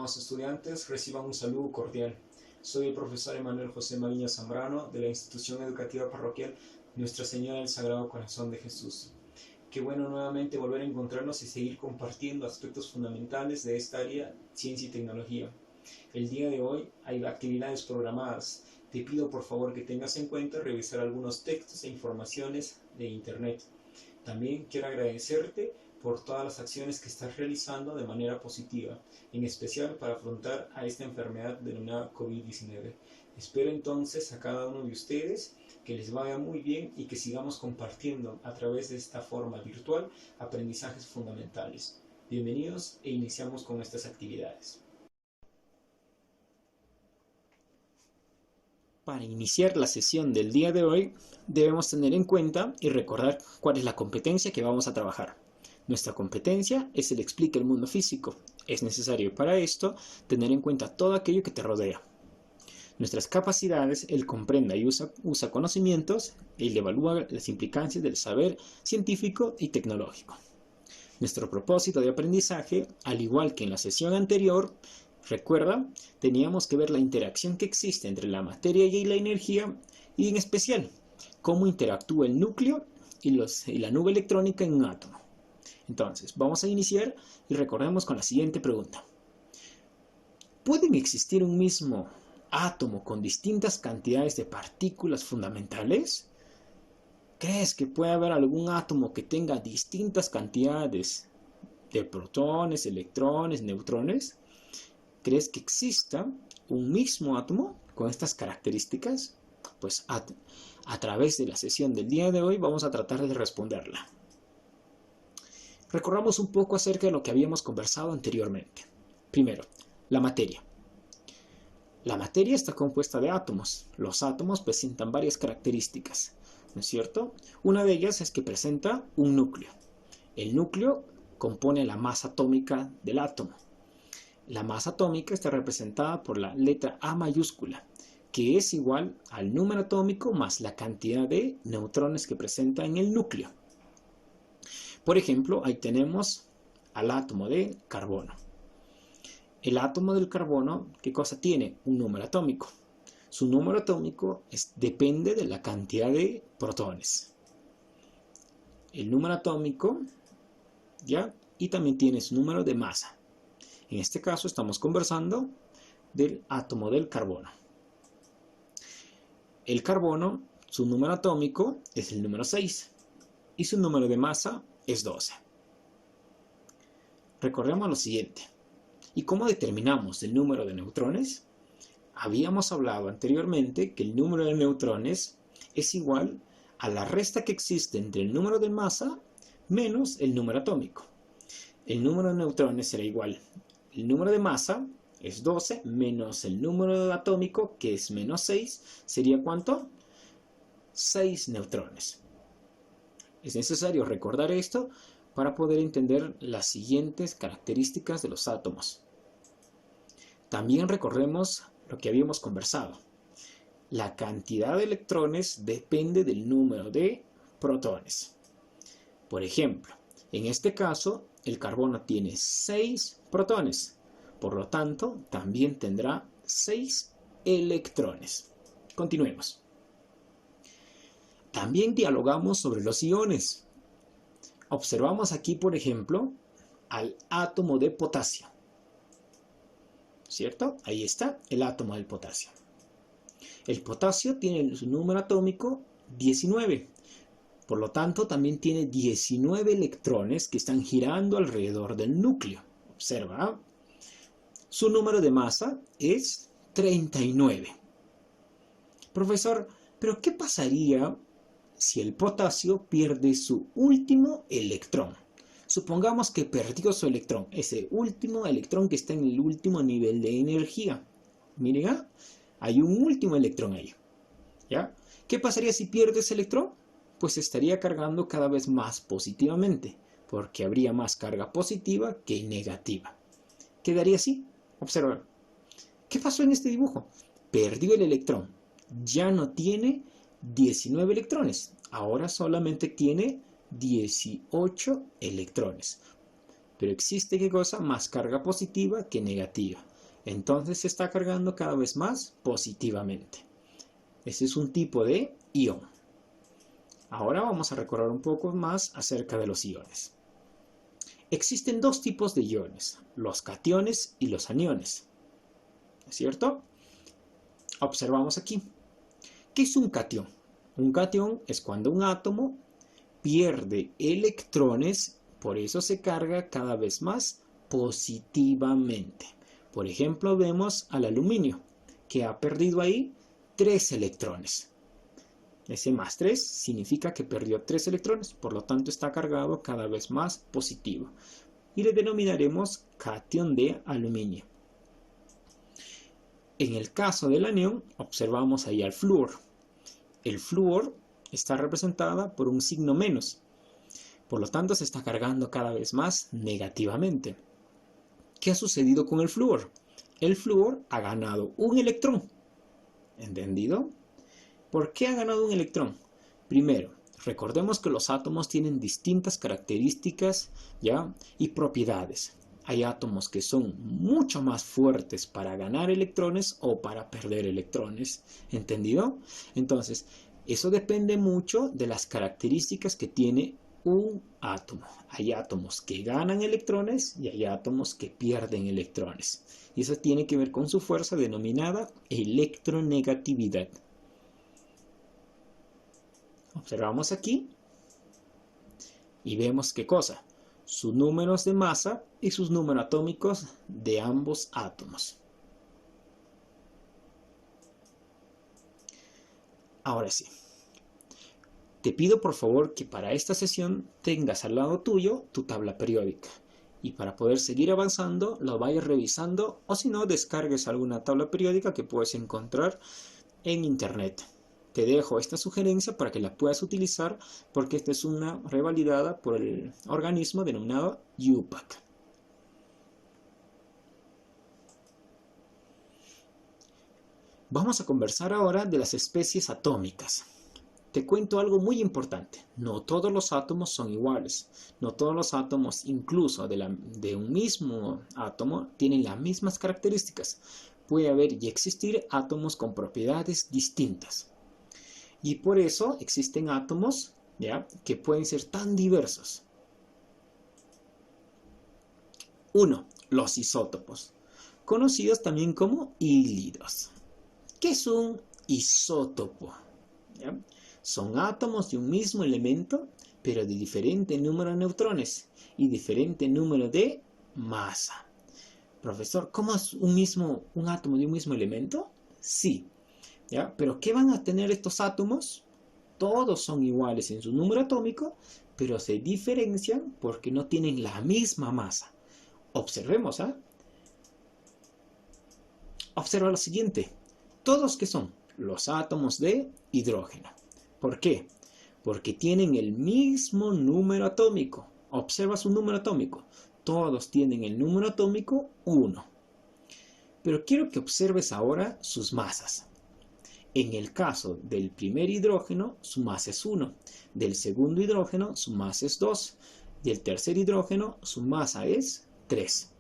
Estimados estudiantes, reciban un saludo cordial. Soy el profesor Emanuel José Maguiña Zambrano de la Institución Educativa Parroquial Nuestra Señora del Sagrado Corazón de Jesús. Qué bueno nuevamente volver a encontrarnos y seguir compartiendo aspectos fundamentales de esta área, ciencia y tecnología. El día de hoy hay actividades programadas. Te pido por favor que tengas en cuenta revisar algunos textos e informaciones de internet. También quiero agradecerte por todas las acciones que estás realizando de manera positiva, en especial para afrontar a esta enfermedad denominada COVID-19. Espero entonces a cada uno de ustedes que les vaya muy bien y que sigamos compartiendo a través de esta forma virtual aprendizajes fundamentales. Bienvenidos e iniciamos con estas actividades. Para iniciar la sesión del día de hoy, debemos tener en cuenta y recordar cuál es la competencia que vamos a trabajar. Nuestra competencia es el explica el mundo físico. Es necesario para esto tener en cuenta todo aquello que te rodea. Nuestras capacidades, el comprenda y usa conocimientos, el evalúa las implicancias del saber científico y tecnológico. Nuestro propósito de aprendizaje, al igual que en la sesión anterior, recuerda, teníamos que ver la interacción que existe entre la materia y la energía y en especial, cómo interactúa el núcleo y la nube electrónica en un átomo. Entonces, vamos a iniciar y recordemos con la siguiente pregunta. ¿Pueden existir un mismo átomo con distintas cantidades de partículas fundamentales? ¿Crees que puede haber algún átomo que tenga distintas cantidades de protones, electrones, neutrones? ¿Crees que exista un mismo átomo con estas características? Pues a través de la sesión del día de hoy vamos a tratar de responderla. Recorramos un poco acerca de lo que habíamos conversado anteriormente. Primero, la materia. La materia está compuesta de átomos. Los átomos presentan varias características, ¿no es cierto? Una de ellas es que presenta un núcleo. El núcleo compone la masa atómica del átomo. La masa atómica está representada por la letra A mayúscula, que es igual al número atómico más la cantidad de neutrones que presenta en el núcleo. Por ejemplo, ahí tenemos al átomo de carbono. El átomo del carbono, ¿qué cosa tiene? Un número atómico. Su número atómico depende de la cantidad de protones. El número atómico, ¿ya? Y también tiene su número de masa. En este caso estamos conversando del átomo del carbono. El carbono, su número atómico es el número 6 y su número de masa es 12. Recordemos lo siguiente. ¿Y cómo determinamos el número de neutrones? Habíamos hablado anteriormente que el número de neutrones es igual a la resta que existe entre el número de masa menos el número atómico. El número de neutrones será igual. El número de masa es 12 menos el número atómico, que es menos 6. ¿Sería cuánto? 6 neutrones. Es necesario recordar esto para poder entender las siguientes características de los átomos. También recordemos lo que habíamos conversado. La cantidad de electrones depende del número de protones. Por ejemplo, en este caso, el carbono tiene 6 protones. Por lo tanto, también tendrá 6 electrones. Continuemos. También dialogamos sobre los iones. Observamos aquí, por ejemplo, al átomo de potasio. ¿Cierto? Ahí está el átomo del potasio. El potasio tiene su número atómico 19. Por lo tanto, también tiene 19 electrones que están girando alrededor del núcleo. Observa. Su número de masa es 39. Profesor, ¿pero qué pasaría si el potasio pierde su último electrón? Supongamos que perdió su electrón, ese último electrón que está en el último nivel de energía. Miren, hay un último electrón ahí. ¿Ya? ¿Qué pasaría si pierde ese electrón? Pues estaría cargando cada vez más positivamente, porque habría más carga positiva que negativa. Quedaría así. Observa. ¿Qué pasó en este dibujo? Perdió el electrón. Ya no tiene 19 electrones. Ahora solamente tiene 18 electrones. Pero existe, ¿qué cosa? Más carga positiva que negativa. Entonces se está cargando cada vez más positivamente. Ese es un tipo de ion. Ahora vamos a recordar un poco más acerca de los iones. Existen dos tipos de iones, los cationes y los aniones. ¿Es cierto? Observamos aquí. ¿Qué es un catión? Un catión es cuando un átomo pierde electrones, por eso se carga cada vez más positivamente. Por ejemplo, vemos al aluminio, que ha perdido ahí 3 electrones. Ese más 3 significa que perdió 3 electrones, por lo tanto está cargado cada vez más positivo. Y le denominaremos catión de aluminio. En el caso del anión, observamos ahí al flúor. El flúor está representada por un signo menos. Por lo tanto, se está cargando cada vez más negativamente. ¿Qué ha sucedido con el flúor? El flúor ha ganado un electrón. ¿Entendido? ¿Por qué ha ganado un electrón? Primero, recordemos que los átomos tienen distintas características, ¿ya? Y propiedades. Hay átomos que son mucho más fuertes para ganar electrones o para perder electrones. ¿Entendido? Entonces, eso depende mucho de las características que tiene un átomo. Hay átomos que ganan electrones y hay átomos que pierden electrones. Y eso tiene que ver con su fuerza denominada electronegatividad. Observamos aquí y vemos qué cosa. Sus números de masa y sus números atómicos de ambos átomos. Ahora sí. Te pido por favor que para esta sesión tengas al lado tuyo tu tabla periódica. Y para poder seguir avanzando, lo vayas revisando o si no, descargues alguna tabla periódica que puedes encontrar en internet. Te dejo esta sugerencia para que la puedas utilizar porque esta es una revalidada por el organismo denominado IUPAC. Vamos a conversar ahora de las especies atómicas. Te cuento algo muy importante. No todos los átomos son iguales. No todos los átomos, incluso de un mismo átomo, tienen las mismas características. Puede haber y existir átomos con propiedades distintas. Y por eso existen átomos, ¿ya?, que pueden ser tan diversos. 1. Los isótopos, conocidos también como hílidos. ¿Qué es un isótopo? ¿Ya? Son átomos de un mismo elemento, pero de diferente número de neutrones y diferente número de masa. Profesor, ¿cómo es un átomo de un mismo elemento? Sí. ¿Ya? Pero ¿qué van a tener estos átomos? Todos son iguales en su número atómico, pero se diferencian porque no tienen la misma masa. Observemos, ¿ah? Observa lo siguiente. ¿Todos qué son? Los átomos de hidrógeno. ¿Por qué? Porque tienen el mismo número atómico. Observa su número atómico. Todos tienen el número atómico 1. Pero quiero que observes ahora sus masas. En el caso del primer hidrógeno, su masa es 1. Del segundo hidrógeno, su masa es 2. Del tercer hidrógeno, su masa es 3.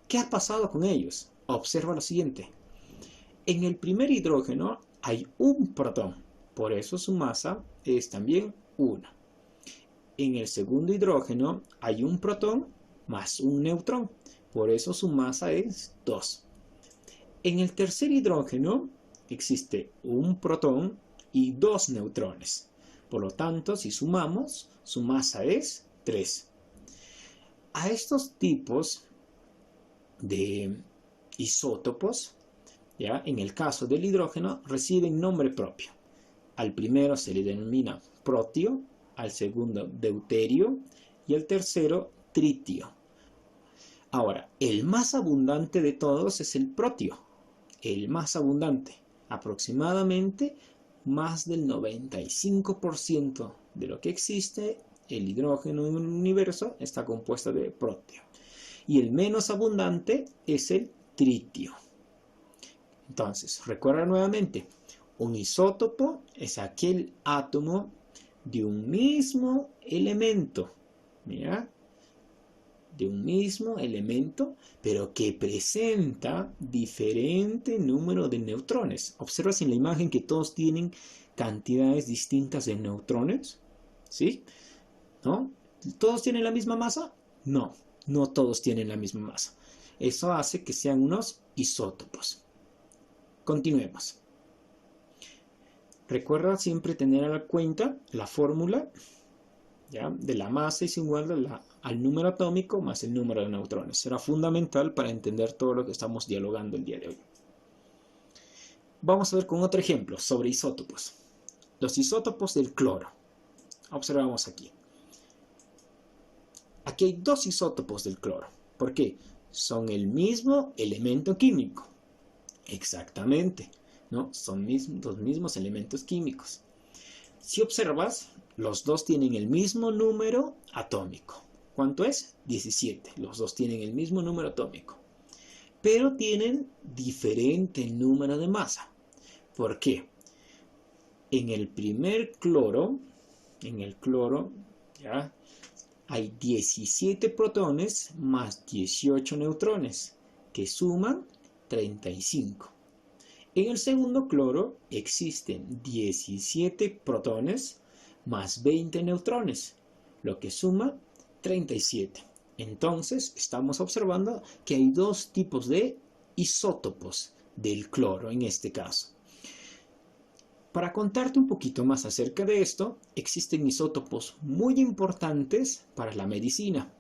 ¿Qué ha pasado con ellos? Observa lo siguiente. En el primer hidrógeno hay un protón, por eso su masa es también 1. En el segundo hidrógeno hay un protón más un neutrón, por eso su masa es 2. En el tercer hidrógeno existe un protón y 2 neutrones. Por lo tanto, si sumamos, su masa es 3. A estos tipos de isótopos, ¿ya?, en el caso del hidrógeno, reciben nombre propio. Al primero se le denomina protio, al segundo deuterio y al tercero tritio. Ahora, el más abundante de todos es el protio. El más abundante. Aproximadamente más del 95% de lo que existe, el hidrógeno en el universo, está compuesto de protio. Y el menos abundante es el tritio. Entonces, recuerda nuevamente, un isótopo es aquel átomo de un mismo elemento, ¿mira?, de un mismo elemento, pero que presenta diferente número de neutrones. ¿Observas en la imagen que todos tienen cantidades distintas de neutrones? ¿Sí? ¿No? ¿Todos tienen la misma masa? No, no todos tienen la misma masa. Eso hace que sean unos isótopos. Continuemos. Recuerda siempre tener en cuenta la fórmula, ¿ya?, de la masa es igual al número atómico más el número de neutrones. Será fundamental para entender todo lo que estamos dialogando el día de hoy. Vamos a ver con otro ejemplo sobre isótopos. Los isótopos del cloro. Observamos aquí. Aquí hay dos isótopos del cloro. ¿Por qué? Son el mismo elemento químico. Exactamente, ¿no? Son los mismos elementos químicos. Si observas, los dos tienen el mismo número atómico. ¿Cuánto es? 17. Los dos tienen el mismo número atómico. Pero tienen diferente número de masa. ¿Por qué? En el primer cloro, ¿ya?, hay 17 protones más 18 neutrones, que suman 35. En el segundo cloro existen 17 protones más 20 neutrones, lo que suma 37. Entonces, estamos observando que hay dos tipos de isótopos del cloro en este caso. Para contarte un poquito más acerca de esto, existen isótopos muy importantes para la medicina,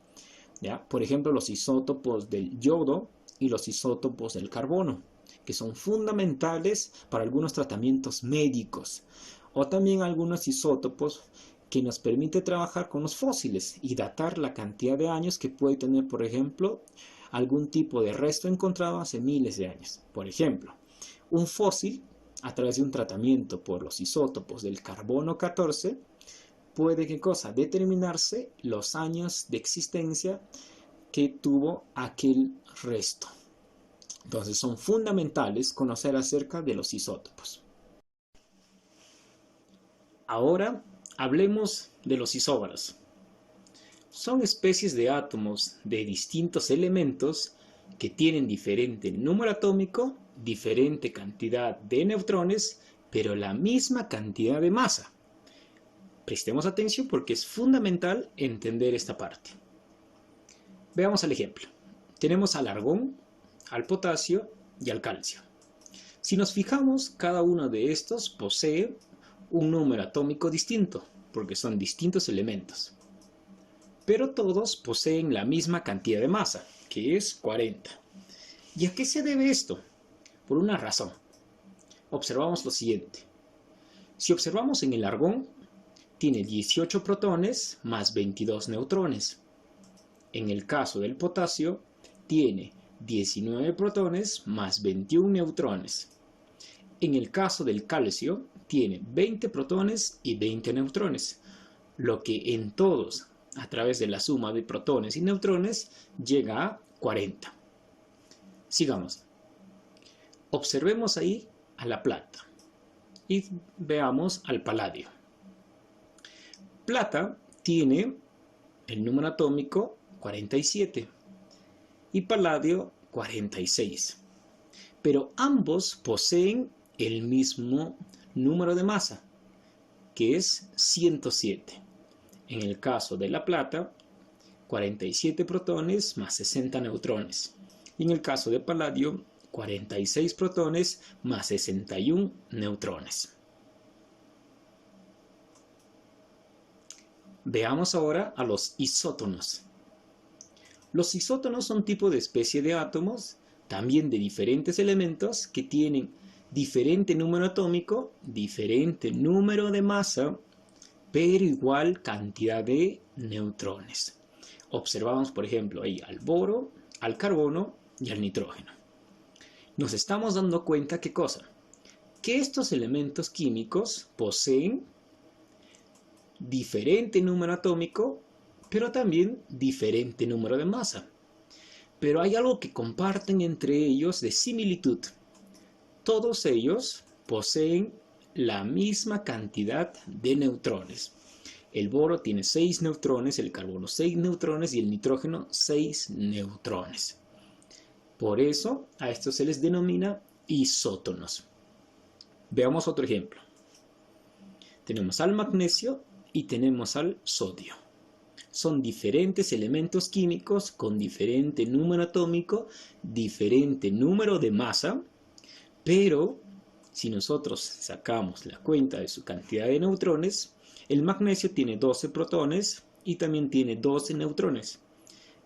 ¿ya? Por ejemplo, los isótopos del yodo y los isótopos del carbono, que son fundamentales para algunos tratamientos médicos, o también algunos isótopos que nos permiten trabajar con los fósiles y datar la cantidad de años que puede tener, por ejemplo, algún tipo de resto encontrado hace miles de años. Por ejemplo, un fósil, a través de un tratamiento por los isótopos del carbono 14, puede, ¿qué cosa?, determinarse los años de existencia que tuvo aquel resto. Entonces son fundamentales conocer acerca de los isótopos. Ahora hablemos de los isóbaros. Son especies de átomos de distintos elementos que tienen diferente número atómico, diferente cantidad de neutrones, pero la misma cantidad de masa. Prestemos atención porque es fundamental entender esta parte. Veamos el ejemplo. Tenemos al argón, al potasio y al calcio. Si nos fijamos, cada uno de estos posee un número atómico distinto, porque son distintos elementos. Pero todos poseen la misma cantidad de masa, que es 40. ¿Y a qué se debe esto? Por una razón. Observamos lo siguiente. Si observamos en el argón, tiene 18 protones más 22 neutrones. En el caso del potasio, tiene 19 protones más 21 neutrones. En el caso del calcio, tiene 20 protones y 20 neutrones, lo que en todos, a través de la suma de protones y neutrones, llega a 40. Sigamos. Observemos ahí a la plata y veamos al paladio. Plata tiene el número atómico 47 y paladio 46, pero ambos poseen el mismo número de masa, que es 107. En el caso de la plata, 47 protones más 60 neutrones, y en el caso de paladio, 46 protones más 61 neutrones. Veamos ahora a los isótonos. Los isótonos son tipo de especie de átomos, también de diferentes elementos, que tienen diferente número atómico, diferente número de masa, pero igual cantidad de neutrones. Observamos, por ejemplo, ahí al boro, al carbono y al nitrógeno. Nos estamos dando cuenta, ¿qué cosa? Que estos elementos químicos poseen diferente número atómico, pero también diferente número de masa. Pero hay algo que comparten entre ellos de similitud. Todos ellos poseen la misma cantidad de neutrones. El boro tiene 6 neutrones, el carbono 6 neutrones y el nitrógeno 6 neutrones. Por eso a estos se les denomina isótonos. Veamos otro ejemplo. Tenemos al magnesio y tenemos al sodio. Son diferentes elementos químicos con diferente número atómico, diferente número de masa, pero si nosotros sacamos la cuenta de su cantidad de neutrones, el magnesio tiene 12 protones y también tiene 12 neutrones.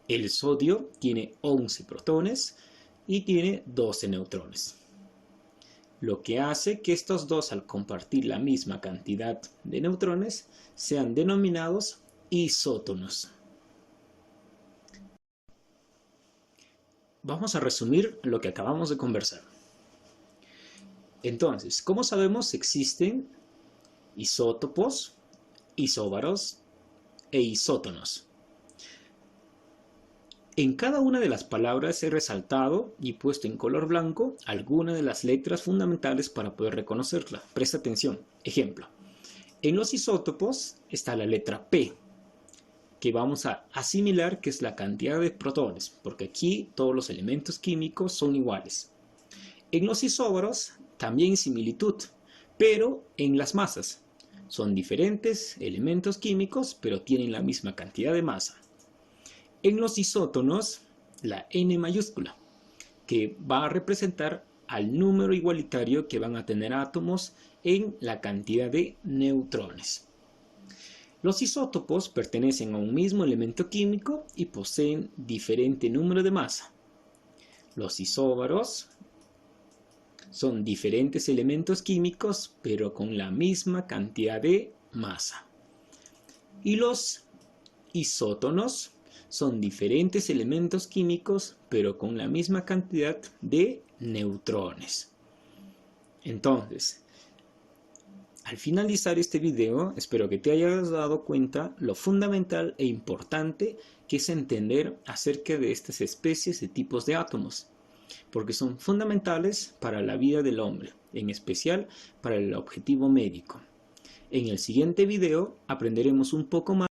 El sodio tiene 11 protones y tiene 12 neutrones. Lo que hace que estos dos, al compartir la misma cantidad de neutrones, sean denominados isótonos. Vamos a resumir lo que acabamos de conversar. Entonces, ¿cómo sabemos si existen isótopos, isóbaros e isótonos? En cada una de las palabras he resaltado y puesto en color blanco algunas de las letras fundamentales para poder reconocerla. Presta atención. Ejemplo. En los isótopos está la letra P, que vamos a asimilar que es la cantidad de protones, porque aquí todos los elementos químicos son iguales. En los isóbaros también similitud, pero en las masas. Son diferentes elementos químicos, pero tienen la misma cantidad de masa. En los isótonos, la N mayúscula, que va a representar al número igualitario que van a tener átomos en la cantidad de neutrones. Los isótopos pertenecen a un mismo elemento químico y poseen diferente número de masa. Los isóbaros son diferentes elementos químicos, pero con la misma cantidad de masa. Y los isótonos son diferentes elementos químicos, pero con la misma cantidad de neutrones. Entonces, al finalizar este video, espero que te hayas dado cuenta lo fundamental e importante que es entender acerca de estas especies de tipos de átomos, porque son fundamentales para la vida del hombre, en especial para el objetivo médico. En el siguiente video aprenderemos un poco más